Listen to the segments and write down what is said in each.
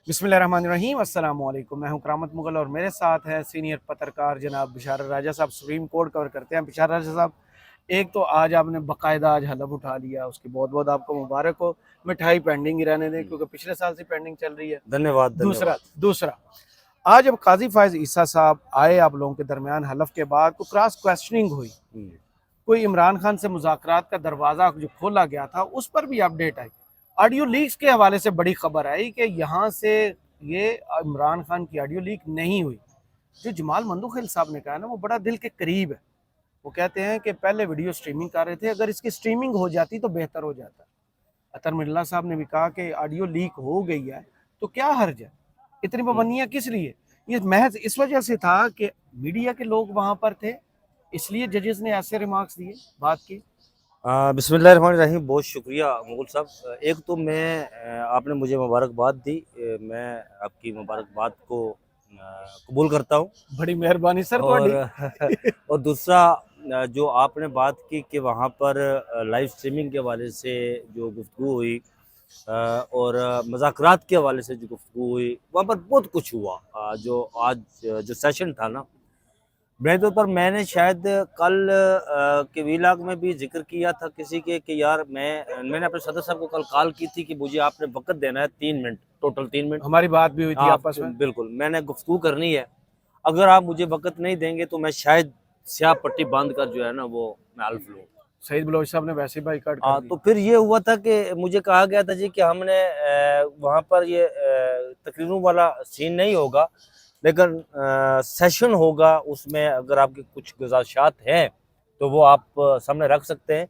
बिस्मिल्लाहिर्रहमानिर्रहीम अस्सलाम वालेकुम। मैं हूं करामत मुगल और मेरे साथ है सीनियर पत्रकार जनाब बिशारत राजा साहब। सुप्रीम कोर्ट कवर करते हैं। बिशारत राजा साहब, एक तो आज आपने बाकायदा आज हलफ उठा लिया, उसकी बहुत बहुत आपको मुबारक हो। मिठाई पेंडिंग ही रहने दें क्योंकि पिछले साल से पेंडिंग चल रही है। धन्यवाद दूसरा धन्यवाद। दूसरा आज जब काजी फायज ईसा साहब आए आप लोगों के दरमियान हलफ के बाद, तो क्रॉस क्वेश्चनिंग हुई। कोई इमरान खान से मुज़ाकरात का दरवाज़ा जो खोला गया था उस पर भी अपडेट आई। ऑडियो लीक्स के हवाले से बड़ी खबर आई कि यहाँ से ये इमरान खान की ऑडियो लीक नहीं हुई। जो जमाल मंदोखेल साहब ने कहा ना, वो बड़ा दिल के करीब है। वो कहते हैं कि पहले वीडियो स्ट्रीमिंग कर रहे थे, अगर इसकी स्ट्रीमिंग हो जाती तो बेहतर हो जाता। अतर मिल्ला साहब ने भी कहा कि ऑडियो लीक हो गई है तो क्या हर्ज है, इतनी पाबंदियां किस लिए। ये महज इस वजह से था कि मीडिया के लोग वहां पर थे, इसलिए जजेस ने ऐसे रिमार्क्स दिए, बात की। बिस्मिल्लाहिर्रहमानिर्रहीम। बहुत शुक्रिया मुगल साहब। एक तो आपने मुझे मुबारकबाद दी। मैं आपकी मुबारकबाद को कबूल करता हूँ। बड़ी मेहरबानी सर और थोड़ी। और दूसरा, जो आपने बात की कि वहाँ पर लाइव स्ट्रीमिंग के हवाले से जो गुफ्तगू हुई, और मुज़ाकरात के हवाले से जो गुफ्तगू हुई, वहाँ पर बहुत कुछ हुआ। जो आज जो सेशन था ना, मेरे तौर पर मैंने शायद कल के वीलाग में भी जिक्र किया था किसी के कि यार मैंने अपने सदर साहब को कल कॉल की थी कि मुझे आपने वक्त देना है 3 मिनट, टोटल 3 मिनट। हमारी बात भी हुई थी हाँ आपस में। बिल्कुल, मैंने गुफ्तगू करनी है। अगर आप मुझे वक्त नहीं देंगे तो मैं शायद स्याह पट्टी बांध कर जो है ना वो मैं हल्फ लूँ। सईद बलोच साहब ने वैसे ही बाइकाट कर हाँ, दिया। तो फिर ये हुआ था कि मुझे कहा गया था जी कि हमने वहाँ पर ये तकरीरों वाला सीन नहीं होगा, लेकिन सेशन होगा। उसमें अगर आपकी कुछ गुजारिशात हैं तो वो आप सामने रख सकते हैं।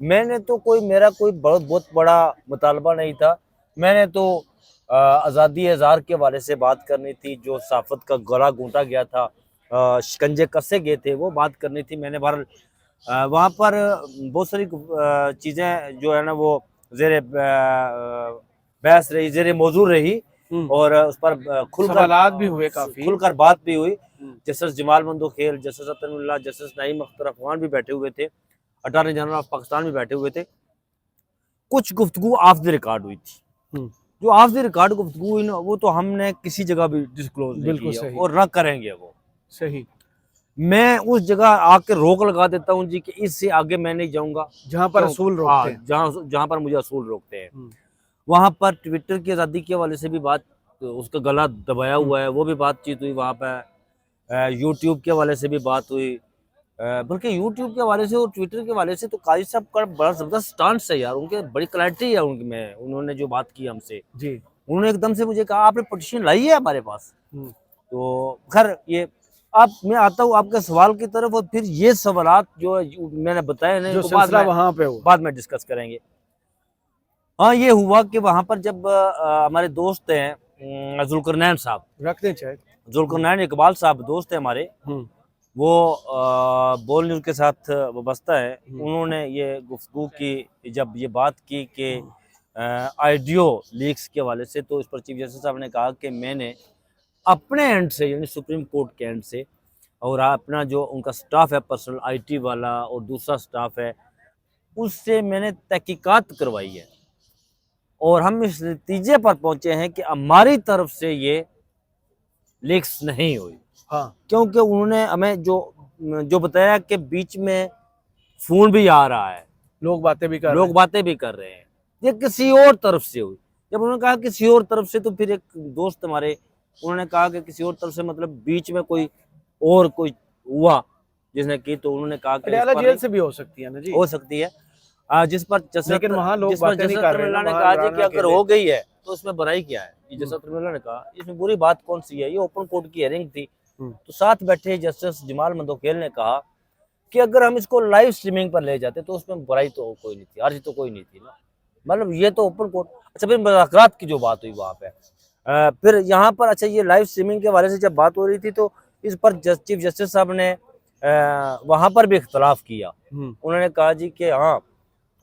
मैंने तो मेरा कोई बहुत बड़ा मुतालबा नहीं था। मैंने तो आज़ादी इज़हार के हवाले से बात करनी थी। जो सहाफ़त का गला घोंटा गया था, शिकंजे कसे गए थे, वो बात करनी थी। मैंने बहरहाल वहाँ पर बहुत सारी चीज़ें जो है ना वो ज़ेरे बहस रही, ज़ेरे मौजूद रही, और उस पर सवालात भी हुए काफी। खुलकर बात भी हुई। जस्टिस जमाल मंदोखेल, जस्टिस अतनुल्लाह, जस्टिस नईम अख्तर अफगान भी बैठे हुए थे, अटॉर्नी जनरल ऑफ पाकिस्तान भी बैठे हुए थे। कुछ गुफ्तगू ऑफ द रिकॉर्ड हुई थी। जो ऑफ द रिकॉर्ड गुफ्तगू हुई ना, वो तो हमने किसी जगह भी डिस्क्लोज नहीं की है और ना करेंगे वो। सही। मैं उस जगह आके रोक लगा देता हूँ जी कि इससे आगे मैं नहीं जाऊंगा जहां पर असूल रोकते हैं। जहाँ पर मुझे असूल रोकते हैं। वहां पर ट्विटर की आज़ादी के हवाले से भी बात, उसका गला दबाया हुआ है, वो भी बातचीत हुई वहाँ पर। यूट्यूब के हवाले से भी बात हुई। बल्कि यूट्यूब के हवाले से और ट्विटर के हवाले से तो काजी साहब का बड़ा ज़बरदस्त स्टांस है यार, उनके बड़ी क्लैरिटी है उनकी में। उन्होंने जो बात की हमसे जी, उन्होंने एकदम से मुझे कहा आपने पिटीशन लाई है हमारे पास। तो खैर ये अब मैं आता हूँ आपके सवाल की तरफ, और फिर ये सवालात जो मैंने बताए ना, जो तो सिलसिला वहां पे हुआ। बाद में डिस्कस करेंगे। हाँ, ये हुआ कि वहाँ पर जब हमारे दोस्त हैं जुल्करनैन साहब, रखते चाहे जुल्करनैन इकबाल साहब दोस्त हैं हमारे, वो बोल न्यूज़ के साथ वाबस्ता है। उन्होंने ये गुफ्तगू की, जब ये बात की कि ऑडियो लीक्स के हवाले से, तो इस पर चीफ जस्टिस साहब ने कहा कि मैंने अपने एंड से, यानी सुप्रीम कोर्ट के एंड से, और अपना जो उनका स्टाफ है पर्सनल आईटी वाला और दूसरा स्टाफ है, उससे मैंने तहकीकात करवाई है और हम इस नतीजे पर पहुंचे हैं कि हमारी तरफ से ये लीक्स नहीं हुई। हाँ, क्योंकि उन्होंने हमें जो बताया कि बीच में फोन भी आ रहा है, लोग बातें भी कर रहे हैं, ये किसी और तरफ से हुई। जब उन्होंने कहा किसी और तरफ से, तो फिर एक दोस्त हमारे उन्होंने कहा कि किसी और तरफ से मतलब बीच में कोई हुआ जिसने की, तो उन्होंने कहा कि पटियाला जेल से भी हो सकती है ना जी, हो सकती है। जिस पर लेकिन वहाँ लोग बातें नहीं कर रहे हैं ना, ने वहाँ कहा जी इमरान कि अगर अकेले। हो गई है तो उसमें बुराई क्या है। जस्टिस ने कहा इसमें बुरी बात कौन सी है, ये ओपन कोर्ट की हियरिंग थी। तो साथ बैठे जस्टिस जमाल मंदोखेल ने कहा कि अगर हम इसको लाइव स्ट्रीमिंग पर ले जाते तो उसमें बुराई तो कोई नहीं थी, अर्ज तो कोई नहीं थी ना, मतलब ये तो ओपन कोर्ट। अच्छा, फिर मुज़ाकरात की जो बात हुई वहाँ पे, फिर यहाँ पर, अच्छा, ये लाइव स्ट्रीमिंग के हवाले से जब बात हो रही थी, तो इस पर चीफ जस्टिस साहब ने वहाँ पर भी इख्तलाफ किया। उन्होंने कहा जी कि हाँ,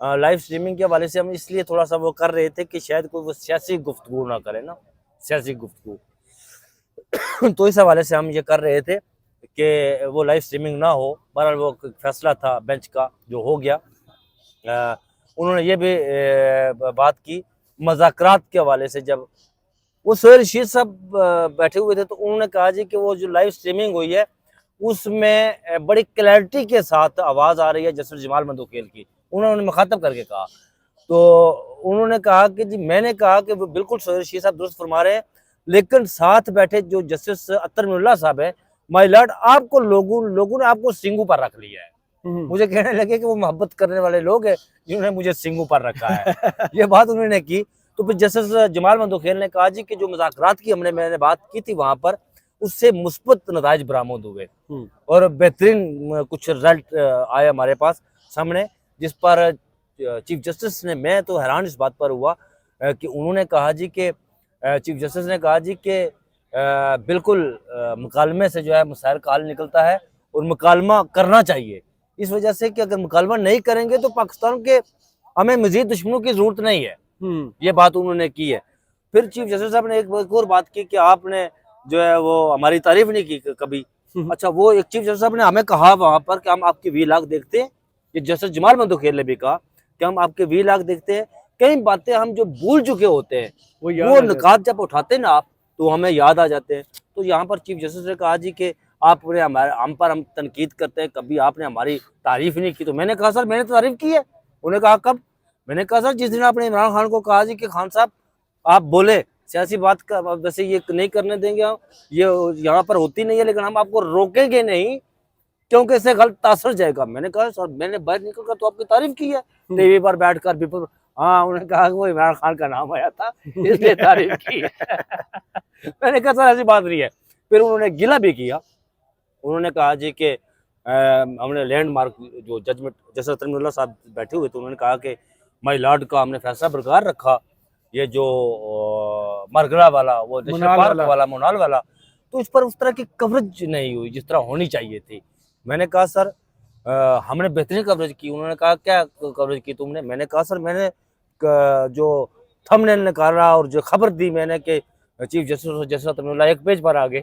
लाइव स्ट्रीमिंग के हवाले से हम इसलिए थोड़ा सा वो कर रहे थे कि शायद कोई वो सियासी गुफ्तगू ना करे ना, सियासी गुफ्तगू तो इस हवाले से हम ये कर रहे थे कि वो लाइव स्ट्रीमिंग ना हो। बहरहाल वो फैसला था बेंच का जो हो गया। उन्होंने ये भी बात की मुज़ाकरात के हवाले से, जब वो सोहेल रशीद साहब बैठे हुए थे, तो उन्होंने कहा जी कि वो जो लाइव स्ट्रीमिंग हुई है उसमें बड़ी क्लैरिटी के साथ आवाज़ आ रही है जस्टिस जमाल मंदोखेल की, उन्होंने मुखातब करके कहा। तो उन्होंने कहा कि जी, मैंने कहा कि वो बिल्कुल सोहेल रशीद साहब दुरुस्त फरमा रहे हैं, लेकिन साथ बैठे जो जस्टिस अत्तर मिनुल्लाह साहब है, माय लॉर्ड, आपको लोगों ने आपको सिंगू पर रख लिया है। मुझे कहने लगे कि वो मोहब्बत करने वाले लोग हैं जिन्होंने मुझे सिंगू पर रखा है। ये बात उन्होंने की। तो फिर जस्टिस जमाल मंदोखेल ने कहा जी कि जो मुज़ाकरात की मैंने बात की थी वहां पर, उससे मुस्बत नताइज बरामद हुए और बेहतरीन कुछ रिजल्ट आए हमारे पास सामने, जिस पर चीफ जस्टिस ने, मैं तो हैरान इस बात पर हुआ कि उन्होंने कहा जी कि चीफ जस्टिस ने कहा जी कि बिल्कुल मुकालमे से जो है मसाइल का हल निकलता है और मुकालमा करना चाहिए, इस वजह से कि अगर मुकालमा नहीं करेंगे तो पाकिस्तान के हमें मजीद दुश्मनों की जरूरत नहीं है। ये बात उन्होंने की है। फिर चीफ जस्टिस साहब ने एक और बात की कि आपने जो है वो हमारी तारीफ नहीं की कभी। अच्छा, वो एक चीफ जस्टिस साहब ने हमें कहा वहां पर कि हम आपके वीलॉग देखते हैं, ये जस्टिस जमाल मंदोखेल ने भी कहा कि हम आपके वीलॉग देखते हैं, कई बातें हम जो भूल चुके होते हैं वो निकात जब उठाते ना आप, तो हमें याद आ जाते हैं। तो यहाँ पर चीफ जस्टिस ने कहा जी कि आपने हम तनकीद करते हैं, कभी आपने हमारी तारीफ नहीं की। तो मैंने कहा सर मैंने तो तारीफ की है। उन्होंने कहा कब? मैंने कहा सर जिस दिन आपने इमरान खान को कहा जी कि खान साहब आप बोले सियासी बात का वैसे ये नहीं करने देंगे हम, ये यहाँ पर होती नहीं है, लेकिन हम आपको रोकेंगे नहीं क्योंकि इससे गलत तासर जाएगा। मैंने कहा सर मैंने बाहर निकल कर तो आपकी तारीफ की है टीवी पर बैठकर भी। हाँ, उन्होंने कहा वो इमरान खान का नाम आया था इसलिए तारीफ की है। मैंने कहा सर ऐसी बात नहीं है। फिर उन्होंने गिला भी किया। उन्होंने कहा जी कि हमने लैंडमार्क जो जजमेंट, जैसे अत्तर मिनुल्लाह साहब बैठे हुए थे, उन्होंने कहा कि माय लॉर्ड का हमने फैसला बरकरार रखा, ये जो मरगला वाला, वो नेशनल पार्क वाला, मोनाल वाला, तो इस पर उस तरह की कवरेज नहीं हुई जिस तरह होनी चाहिए थी। मैंने कहा सर हमने बेहतरीन कवरेज की। उन्होंने कहा क्या कवरेज की तुमने? मैंने कहा सर मैंने जो थंबनेल निकाला और जो खबर दी मैंने कि चीफ जस्टिस अत्तर मिनुल्लाह एक पेज पर आ गए,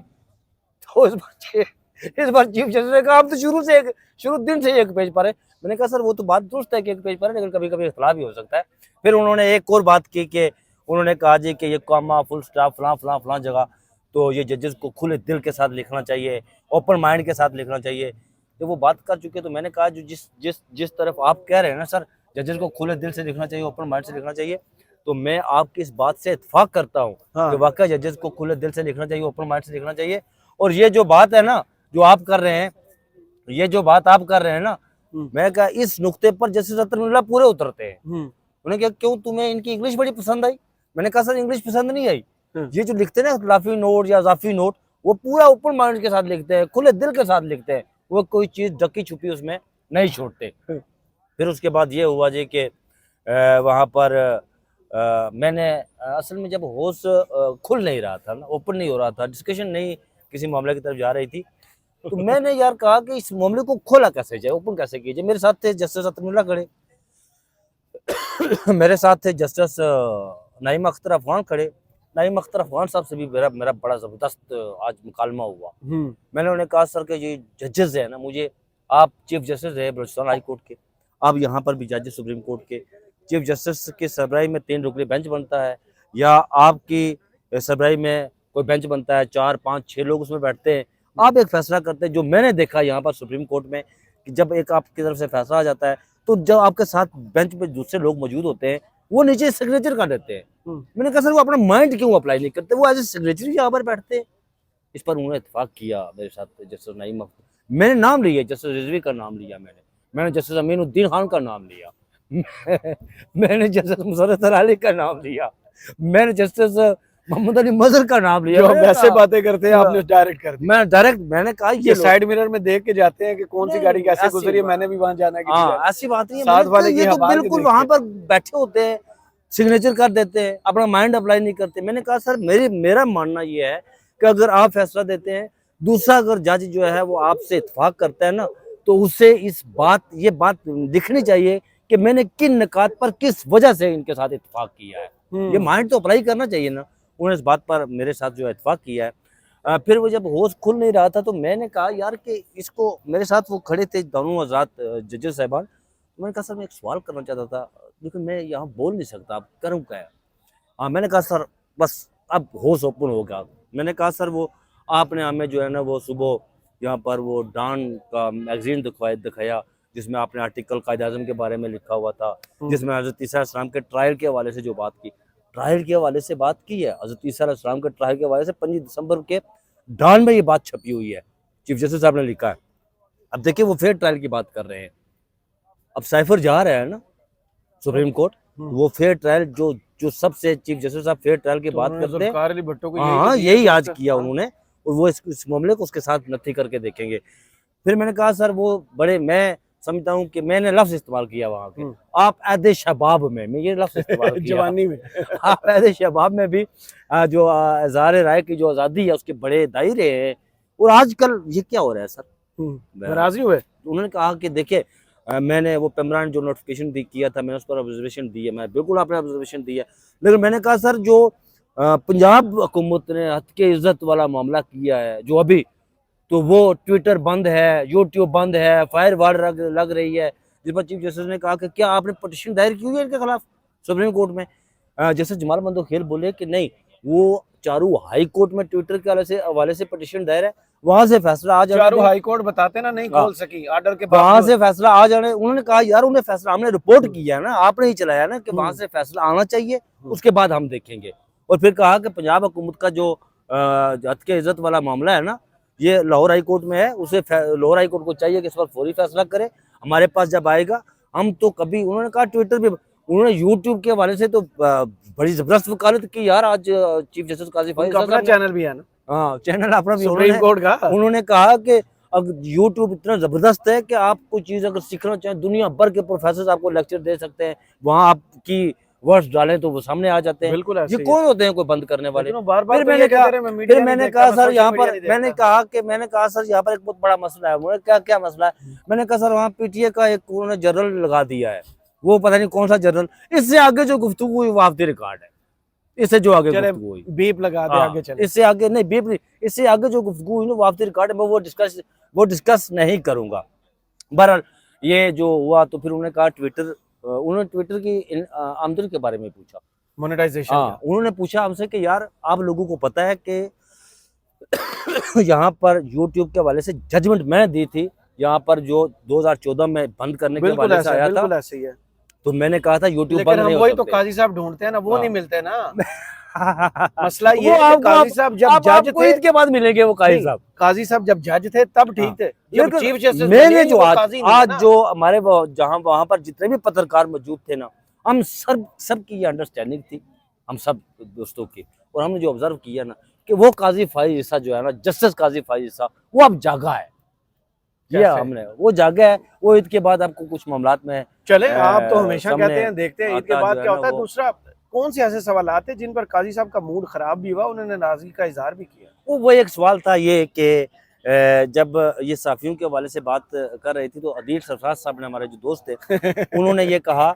तो इस बार चीफ जस्टिस ने कहा हम तो शुरू दिन से एक पेज पर है। मैंने कहा सर वो तो बात दुरुस्त है कि एक पेज पर है, लेकिन कभी कभी इख्तलाफ भी हो सकता है। फिर उन्होंने एक और बात की कि उन्होंने कहा जी कि ये कॉमा फुल स्टॉप फलां जगह, तो ये जजेस को खुले दिल के साथ लिखना चाहिए, ओपन माइंड के साथ लिखना चाहिए। तो वो बात कर चुके, तो मैंने कहा जो जिस तरफ आप कह रहे हैं ना सर, जजेस को खुले दिल से लिखना चाहिए, ओपन माइंड से लिखना चाहिए, तो मैं आपकी इस बात से इत्तेफाक करता हूँ कि वाकई जजेस को खुले दिल से लिखना चाहिए, ओपन माइंड से लिखना चाहिए। और ये जो बात है ना जो आप कर रहे हैं, ये जो बात आप कर रहे हैं ना, मैं कहा इस नुक्ते पर जस्टिस अत्तर मिनुल्लाह पूरे उतरते हैं। उन्होंने कहा क्यों, तुम्हें इनकी इंग्लिश बड़ी पसंद आई? मैंने कहा सर इंग्लिश पसंद नहीं आई, ये जो लिखते हैं ना इख्तिलाफी नोट या इजाफी नोट, वो पूरा ओपन माइंड के साथ लिखते हैं, खुले दिल के साथ लिखते हैं, वो कोई चीज ढकी छुपी उसमें नहीं छोड़ते। फिर उसके बाद ये हुआ जी कि वहाँ पर मैंने असल में जब होश खुल नहीं रहा था ना, ओपन नहीं हो रहा था, डिस्कशन नहीं किसी मामले की तरफ जा रही थी, तो मैंने यार कहा कि इस मामले को खोला कैसे जाए, ओपन कैसे किया जाए। मेरे साथ थे जस्टिस अत्तर मिनुल्लाह खड़े, मेरे साथ थे जस्टिस नईम अख्तर अफगान खड़े। नईम अख्तर अफगान साहब से भी मेरा बड़ा ज़बरदस्त आज मुकालमा हुआ। मैंने उन्हें कहा सर कि ये जजेस है ना, मुझे आप चीफ जस्टिस है बलूचिस्तान हाई कोर्ट के, आप यहाँ पर भी जज सुप्रीम कोर्ट के, चीफ जस्टिस के सरबराही में 3 रुकनी बेंच बनता है, या आपकी सरबराही में कोई बेंच बनता है, 4, 5, 6 लोग उसमें बैठते हैं, आप एक फैसला करते हैं। जो मैंने देखा यहाँ पर सुप्रीम कोर्ट में कि जब एक आपकी तरफ से फैसला आ जाता है, तो जब आपके साथ बेंच पे दूसरे लोग मौजूद होते हैं, वो नीचे सिग्नेचर कर देते हैं। मैंने कहा सर वो अपना माइंड क्यों अप्लाई नहीं करते, वो एज ए सिग्नेचर यहाँ पर बैठते हैं। इस पर उन्होंने इत्तेफाक किया मेरे साथ जस्टिस नईम अख्तर, मैंने नाम लिया, जस्टिस रिजवी का नाम लिया, मैंने जस्टिस अमीनुद्दीन खान का नाम लिया, मैंने जस्टिस मुशर्रफ अली का नाम लिया, मैंने जस्टिस मोहम्मद अली मजहर का नाम लिया। जो वैसे बातें करते हैं आपने डायरेक्ट कर दिया। मैंने कहा ये साइड मिरर में देख के जाते हैं कि कौन सी गाड़ी कैसे गुजरी है, मैंने भी वहां जाना है। हाँ, ऐसी बात नहीं है, साथ वाले ये तो बिल्कुल वहां पर बैठे होते हैं, सिग्नेचर कर देते हैं, अपना माइंड अप्लाई नहीं करते। मैंने कहा सर मेरा मानना ये है कि अगर आप फैसला देते हैं, दूसरा अगर जज जो है वो आपसे इत्तेफाक करता है ना, तो उससे ये बात दिखनी चाहिए कि मैंने किन निकात पर किस वजह से इनके साथ इत्तेफाक किया है। ये माइंड तो अप्लाई करना चाहिए ना। उन्होंने इस बात पर मेरे साथ जो इत्तेफाक किया है। फिर वो जब होश खुल नहीं रहा था, तो मैंने कहा यार कि इसको, मेरे साथ वो खड़े थे दोनों हजरात जजेस साहबान, मैंने कहा सर मैं एक सवाल करना चाहता था, लेकिन मैं यहाँ बोल नहीं सकता, आप करूँ क्या? हाँ, मैंने कहा सर बस अब होश ओपन हो गया। मैंने कहा सर वो आपने हमें जो है ना वो सुबह यहाँ पर वो डॉन का मैगजीन दिखाया जिसमें आपने आर्टिकल कायद आज़म के बारे में लिखा हुआ था, जिसमें हज़रत ईसा अलैहिस्सलाम के ट्रायल के हवाले से जो बात की, ट्रायल के हवाले से बात की है। हज़रत ईसा अलैहिस्सलाम के ट्रायल के हवाले से 25 दिसंबर के डॉन में ये बात छपी हुई है, चीफ जस्टिस साहब ने लिखा है। अब देखिए वो फेयर ट्रायल की बात कर रहे हैं। अब साइफर जा रहा है ना सुप्रीम कोर्ट, वो फेयर ट्रायल जो जो सबसे चीफ जस्टिस साहब फेयर ट्रायल की बात करते हैं, ज़ुल्फ़िकार अली भुट्टो को हाँ यही यही आज किया उन्होंने, और वो इस मामले को उसके साथ नथी करके देखेंगे। फिर मैंने कहा सर वो बड़े, मैं समझता हूँ कि मैंने लफ्ज इस्तेमाल किया वहाँ के, आप ऐदे शबाब में, मैं ये लफ्ज इस्तेमाल किया जवानी में आप ऐदे शबाब में भी जो इज़हार राय की जो आज़ादी है उसके बड़े दायरे हैं। और आजकल ये क्या हो रहा है सर, नाराज नहीं हुए? उन्होंने कहा कि देखिए मैंने वो पेमरान जो नोटिफिकेशन किया था, मैंने उस पर ऑब्जर्वेशन दी है, मैं बिल्कुल आपने ऑब्जर्वेशन दी है, लेकिन मैंने कहा सर जो पंजाब हुकूमत ने हद के इज्जत वाला मामला किया है जो अभी, तो वो ट्विटर बंद है, यूट्यूब बंद है, फायर वार लग रही है, जिस पर चीफ जस्टिस ने कहा कि क्या आपने पटिशन दायर की हुई है इनके खिलाफ सुप्रीम कोर्ट में। जस्टिस जमाल मंदोखेल बोले कि नहीं, वो चारू हाई कोर्ट में ट्विटर के हवाले से पटिशन दायर है, वहां से फैसला आ जाने चारू दें। हाई कोर्ट बताते ना नहीं खोल सकी ऑर्डर के वहां बाद। से फैसला आ जाने, उन्होंने कहा यार उन्हें फैसला, हमने रिपोर्ट किया है ना, आपने ही चलाया ना कि वहां से फैसला आना चाहिए, उसके बाद हम देखेंगे। और फिर कहा कि पंजाब हुकूमत का जो हद के इज्जत वाला मामला है ना, ये लाहौर हाई कोर्ट में है, उसे लाहौर हाई कोर्ट को चाहिए कि इस पर फौरी फैसला करे, हमारे पास जब आएगा हम तो कभी, उन्होंने कहा ट्विटर पे, उन्होंने यूट्यूब के हवाले से तो बड़ी जबरदस्त वकालत की यार। आज चीफ जस्टिस काजी फाइज उनका अपना चैनल भी है ना, हाँ चैनल अपना भी, सुप्रीम कोर्ट का। उन्होंने कहा कि अब यूट्यूब इतना जबरदस्त है कि आप कोई चीज अगर सीखना चाहें, दुनिया भर के प्रोफेसर आपको लेक्चर दे सकते हैं, वहां आपकी वर्ड्स डालें तो वो सामने आ जाते हैं। बिल्कुल ऐसे ये ही कौन होते हैं कोई बंद करने वाले? बार-बार फिर तो मैंने ये कहा, कहते रहे, मैं मीडिया फिर नहीं मैंने देखता, कहा मैं सर सोशल यहाँ मीडिया पर, नहीं मैंने देखता। कहा कि मैंने कहा सर यहाँ पर एक बहुत बड़ा मसला है। उन्होंने क्या क्या मसला है? मैंने कहा सर वहाँ पीटीए का एक उन्होंने जर्नल लगा दिया है, वो पता नहीं कौन सा जर्नल, इससे आगे जो गुफ्तगू हुई वो ऑफ द रिकॉर्ड है, इससे जो आगे चले गुफ्तगू हुई, बीप लगा दे, हाँ, आगे चले। इससे आगे नहीं, बीप नहीं, इससे आगे जो गुफ्तगू हुई ना वो ऑफ द रिकॉर्ड है, मैं वो डिस्कस नहीं करूंगा। बहरहाल ये जो हुआ, तो फिर उन्होंने कहा ट्विटर, उन्होंने ट्विटर की आमदनी के बारे में पूछा, मोनेटाइजेशन हाँ उन्होंने पूछा हमसे कि यार आप लोगों को पता है कि यहाँ पर यूट्यूब के हवाले से जजमेंट मैंने दी थी, यहाँ पर जो 2014 में बंद करने के बिल्कुल हवाले से आया था, बिल्कुल ऐसे ही है। तो मैंने कहा था यूट्यूब लेकिन बंद हम नहीं हो वही तो सकते। काजी साहब ढूंढते हैं ना, वो हाँ। नहीं मिलते ना। मसला ये वो है कि आपको काजी साहब जब जज आपको थे, ईद के बाद मिलेंगे वो काजी नहीं, साहब। काजी साहब जब जज थे तब ठीक हाँ। थे, जब लेकिन चीफ जस्टिस मैंने बने जो वो आज काजी नहीं है आज ना। जो हमारे जहाँ वहां पर जितने भी पत्रकार मौजूद थे ना, हम सब की ये अंडरस्टैंडिंग थी, हम सब दोस्तों की, और हमने जो ऑब्जर्व किया ना कि वो काजी फाइज ईसा जो है ना, जस्टिस काजी फाइज ईसा, वो अब जागा है, ये कैसे? हमने वो जागा है। वो ईद के बाद आपको कुछ मामलात में चले आप तो हमेशा सामने कहते हैं, देखते हैं ईद के आता बाद जो है क्या ना होता है। वो- दूसरा, कौन से ऐसे सवाल आते हैं जिन पर काजी साहब का मूड खराब भी हुआ, उन्होंने नाराजगी का इजहार भी किया? वो एक सवाल था ये कि जब ये साफियों के हवाले से बात कर रही थी, तो अदील सरफराज साहब ने, हमारे जो दोस्त थे, उन्होंने ये कहा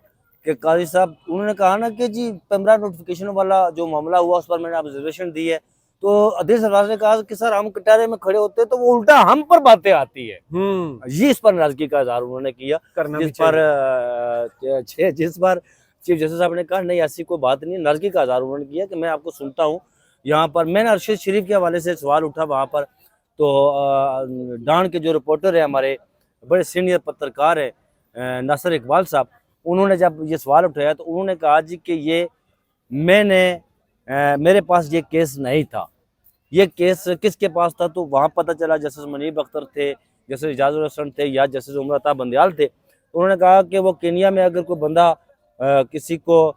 कि काजी साहब, उन्होंने कहा ना कि जी पेमरा नोटिफिकेशन वाला जो मामला हुआ उस पर मैंने ऑब्जर्वेशन दी है, तो अदील सरफराज ने कहा कि सर हम कटारे में खड़े होते हैं तो वो उल्टा हम पर बातें आती है। ये इस पर नाराजगी का इजहार उन्होंने किया, करना भी जिस पर चीफ जस्टिस साहब ने कहा नहीं ऐसी कोई बात नहीं, नाराजगी का इजहार उन्होंने किया कि मैं आपको सुनता हूँ। यहाँ पर मैंने अरशद शरीफ के हवाले से सवाल उठा वहाँ पर, तो डॉन के जो रिपोर्टर है, हमारे बड़े सीनियर पत्रकार है नासिर इकबाल साहब, उन्होंने जब ये सवाल उठाया तो उन्होंने कहा जी कि ये मेरे पास ये केस नहीं था, ये केस किसके पास था? तो वहाँ पता चला जस्टिस मुनीब अख्तर थे, जस्टिस इजाजुल हसन थे, या जस्टिस उमर अता बंदयाल थे। उन्होंने कहा कि वो केनिया में अगर कोई बंदा किसी को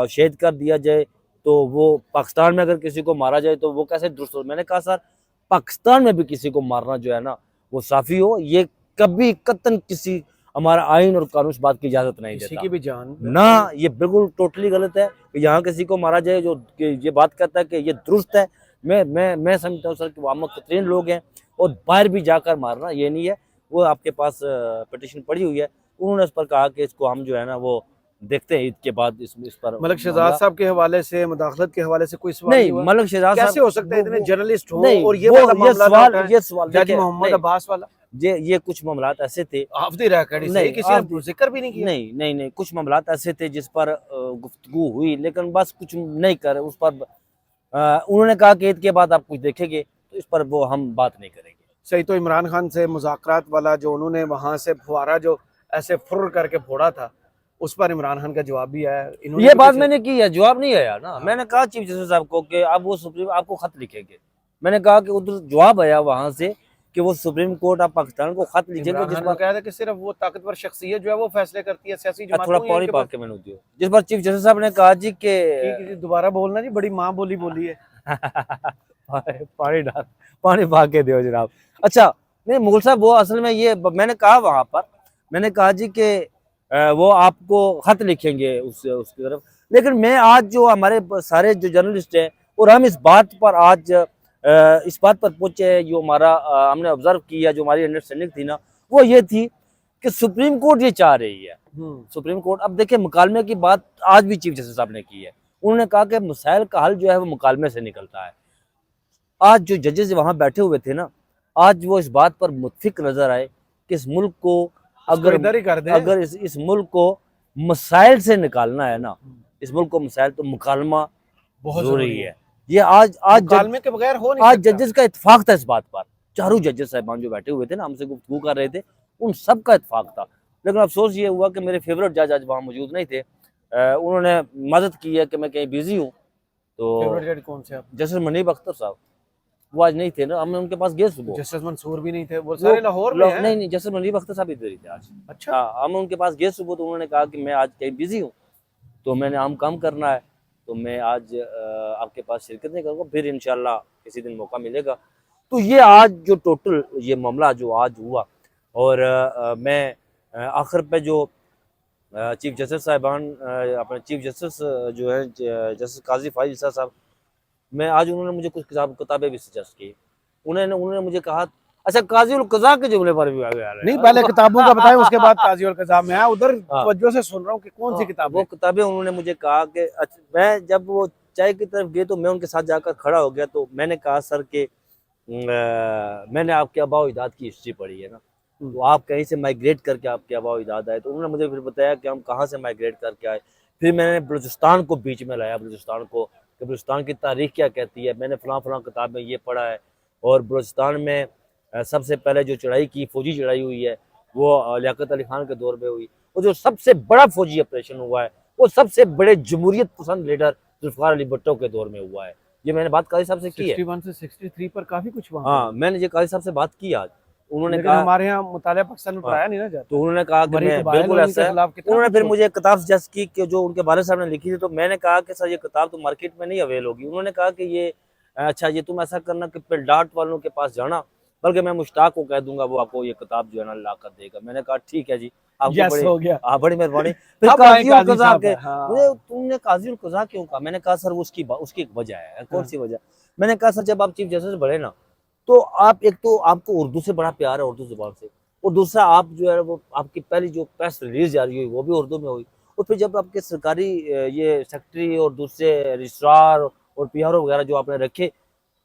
शहीद कर दिया जाए, तो वो पाकिस्तान में अगर किसी को मारा जाए तो वो कैसे दुरुस्त हो? मैंने कहा सर पाकिस्तान में भी किसी को मारना जो है ना वो साफ़ी हो, ये कभी कतन किसी हमारा आइन और कानून इस बात की इजाज़त नहीं किसी देता की भी जान ना, ये बिल्कुल टोटली गलत है कि यहाँ किसी को मारा जाए जो कि ये बात करता है कि ये दुरुस्त है। मैं समझता हूँ सर कि वो आमतरीन लोग हैं, और बाहर भी जाकर मारना ये नहीं है। वो आपके पास पिटीशन पड़ी हुई है, उन्होंने इस पर कहा कि इसको हम जो है ना वो देखते हैं ईद के बाद इस पर मलिक शहजाद साहब के हवाले से, मुदाखलत के हवाले से कोई सवाल नहीं, हुआ? मलिक शहजाद कैसे साहब हो सकता है इतने जर्नलिस्ट हो नहीं, और ये वो वाला मामला ना उठाएं? ये सवाल जज देखिए, मोहम्मद नहीं, अब्बास वाला, ये कुछ मामलात ऐसे थे, हाफिज रैकड़ी से नहीं, किसी ने जिक्र भी नहीं किया। नहीं, कुछ मामलात ऐसे थे जिस पर गुफ्तगू हुई, लेकिन बस कुछ नहीं कर उस पर उन्होंने कहा कि ईद के बाद आप कुछ देखेंगे, तो इस पर वो हम बात नहीं करेंगे। सही। तो इमरान खान से मुज़ाकरात वाला जो उन्होंने वहां से फुहारा जो ऐसे फुर करके फोड़ा था, उस पर इमरान खान का जवाब भी आया। इन्होंने ये तो बात किसी- मैंने की है, जवाब नहीं आया ना। मैंने कहा चीफ जस्टिस साहब को कि आप वो सुप्रीम आपको खत लिखेंगे। मैंने कहा कि उधर जवाब आया वहां से कि वो सुप्रीम कोर्ट आप पाकिस्तान को खत लिखेंगे, इमरान जिस खान ने पर कहा था कि सिर्फ वो ताकतवर शख्सियत जो है वो फैसले करती है, सियासी थोड़ा जमातों पानी इनके पा पास। के मैंने दियो, जिस पर चीफ जस्टिस साहब ने कहा जी के दोबारा बोलना जी, बड़ी माँ बोली बोली है। पानी डाल, पानी पा के दियो जनाब। अच्छा नहीं मुगल साहब, वो असल में ये मैंने कहा वहां पर, मैंने कहा जी कि वो आपको खत लिखेंगे उसकी तरफ। लेकिन मैं आज जो हमारे सारे जो जर्नलिस्ट हैं और हम इस बात पर आज इस बात पर पहुंचे हैं, जो हमारा हमने ऑब्जर्व किया, जो हमारी अंडरस्टैंडिंग थी ना, वो ये थी कि सुप्रीम कोर्ट ये चाह रही है। सुप्रीम कोर्ट, अब देखिए मुकालमे की बात आज भी चीफ जस्टिस साहब ने की है। उन्होंने कहा कि मसाइल का हल जो है वो मुकालमे से निकलता है। आज जो जजेस वहां बैठे हुए थे ना, आज वो इस बात पर मुत्फिक नजर आए कि इस मुल्क को इधर ही कर दे। अगर इस मुल्क को मसाइल से निकालना है ना, इस मुल्क को मसाइल, तो मुकालमा बहुत जरूरी है। ये आज मुकालमे के बगैर हो नहीं आज सकता। जजेस का इत्तेफाक था इस बात पर। चारों जजेस साहबान जो बैठे हुए थे ना, हमसे गुफ्तगू कर रहे थे, उन सब का इत्तेफाक था। लेकिन अफसोस ये हुआ कि मेरे फेवरेट जज आज वहाँ मौजूद नहीं थे। उन्होंने मदद की है कि मैं कहीं बिजी हूँ। तो फेवरेट जज कौन से आप? जस्टिस मुनीब अख्तर साहब, वो आज नहीं थे ना, हमने उनके पास गए सुबह। जस्टिस मंसूर भी नहीं थे, वो सारे लाहौर में हैं। नहीं, जस्टिस मुनीब अख्तर साहब इधर ही थे आज। अच्छा। हाँ, हम उनके पास गए सुबह, तो उन्होंने कहा कि मैं आज कहीं बिजी हूँ, तो मैंने आम काम करना है, तो मैं आज आपके पास शिरकत नहीं करूँगा, फिर इंशाल्लाह किसी दिन मौका मिलेगा। तो ये आज जो टोटल ये मामला जो आज हुआ, और मैं आखिर पे जो चीफ जस्टिस साहिबान अपने चीफ जस्टिस जो है जस्टिस काजी फाइज ईसा साहब, मैं आज उन्होंने मुझे कुछ किताबें भी सजेस्ट की। उन्होंने मुझे कहा, अच्छा काजी उल कज़ा के जुमले पर भी आ गया नहीं, पहले किताबों का बताएं, उसके बाद काजी और कज़ा। मैं उधर हाँ। तवज्जो से सुन रहा हूँ कि कौन सी किताब। वो किताबें उन्होंने मुझे कहा कि मैं जब वो चाय की तरफ गए तो मैं उनके साथ जाकर खड़ा हो गया। तो मैंने कहा सर कि मैंने आपके आबा व अजदाद की हिस्ट्री पढ़ी है ना, तो आप कहीं से माइग्रेट करके आपके आबा व अजदाद आए। तो उन्होंने मुझे फिर बताया कि हम कहाँ से माइग्रेट करके आए। फिर मैंने बलूचिस्तान को बीच में लाया, बलूचिस्तान को, कि बलूचिस्तान की तारीख क्या कहती है, मैंने फलां किताब में ये पढ़ा है। और बलूचिस्तान में सबसे पहले जो चढ़ाई की, फौजी चढ़ाई हुई है, वो लियाकत अली खान के दौर में हुई। और जो सबसे बड़ा फौजी ऑपरेशन हुआ है, वो सबसे बड़े जमहूरियत पसंद लीडर जुल्फ़िकार अली भुट्टो के दौर में हुआ है। ये मैंने बात काजी साहब से की है। 61 से 63 पर काफी कुछ वहाँ हाँ, मैंने ये काजी साहब से बात की आज। उन्होंने लेकिन कहा, हमारे यहाँ मुतालिया पाकिस्तान में पढ़ाया नहीं ना जाता। तो उन्होंने कहा कि मैं बिल्कुल ऐसा है। उन्होंने फिर मुझे एक किताब सजेस्ट की कि जो उनके वालिद साहब ने लिखी थी। तो मैंने कहा कि सर ये किताब तो मार्केट में नहीं अवेल होगी। उन्होंने कहा कि ये अच्छा, ये तुम ऐसा करना कि पिलडाट वालों के पास जाना, बल्कि मैं मुश्ताक को कह दूंगा, वो आपको ये किताब जो है ना ला कर देगा। मैंने कहा ठीक है जी, आपको हो गया। बड़ी मेहरबानी। फिर अब काजी आए उल कज़ा साहब के, हाँ। मुझे तुमने काजी उल कज़ा क्यों कहा? मैंने कहा सर उसकी एक वजह है। कौन सी वजह? मैंने कहा सर जब आप चीफ जस्टिस बने ना, तो आप एक तो आपको उर्दू से बड़ा प्यार है, उर्दू जुबान से, और दूसरा आप जो है वो आपकी पहली जो प्रेस रिलीज जारी हुई वो भी उर्दू में हुई। और फिर जब आपके सरकारी ये सेक्रेटरी और दूसरे रजिस्ट्रार और पीआरओ वगैरह जो आपने रखे,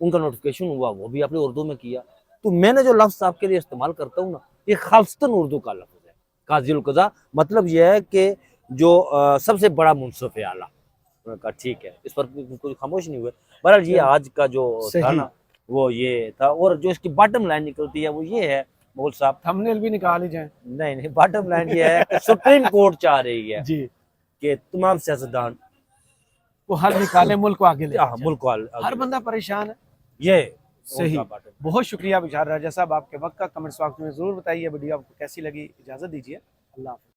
उनका नोटिफिकेशन हुआ, वो भी आपने उर्दू में किया। तो मैंने जो लफ्ज़ आपके लिए इस्तेमाल करता हूँ ना, ये खालस्तन उर्दू का लफ्ज़ है। काजी उल कज़ा मतलब यह है कि जो सबसे बड़ा मुंसिफ है आला। उन्होंने कहा ठीक है, इस पर कोई खामोश नहीं हुए। बहरहाल ये आज का जो था ना, वो ये था। और जो इसकी बॉटम लाइन निकलती है वो ये है मुगल साहब, थंबनेल भी निकाल ही जाए। नहीं, बॉटम लाइन ये है कि सुप्रीम कोर्ट चाह रही है जी कि तमाम सियासतदान वो हल निकाले, मुल्क को आगे ले जाए। मुल्क को हर बंदा परेशान है। ये सही। उनका bottom। बहुत शुक्रिया बिशार राजा साहब आपके वक्त का। कमेंट्स बॉक्स में जरूर बताइए वीडियो आपको कैसी लगी। इजाजत दीजिए, अल्लाह हाफ़िज़।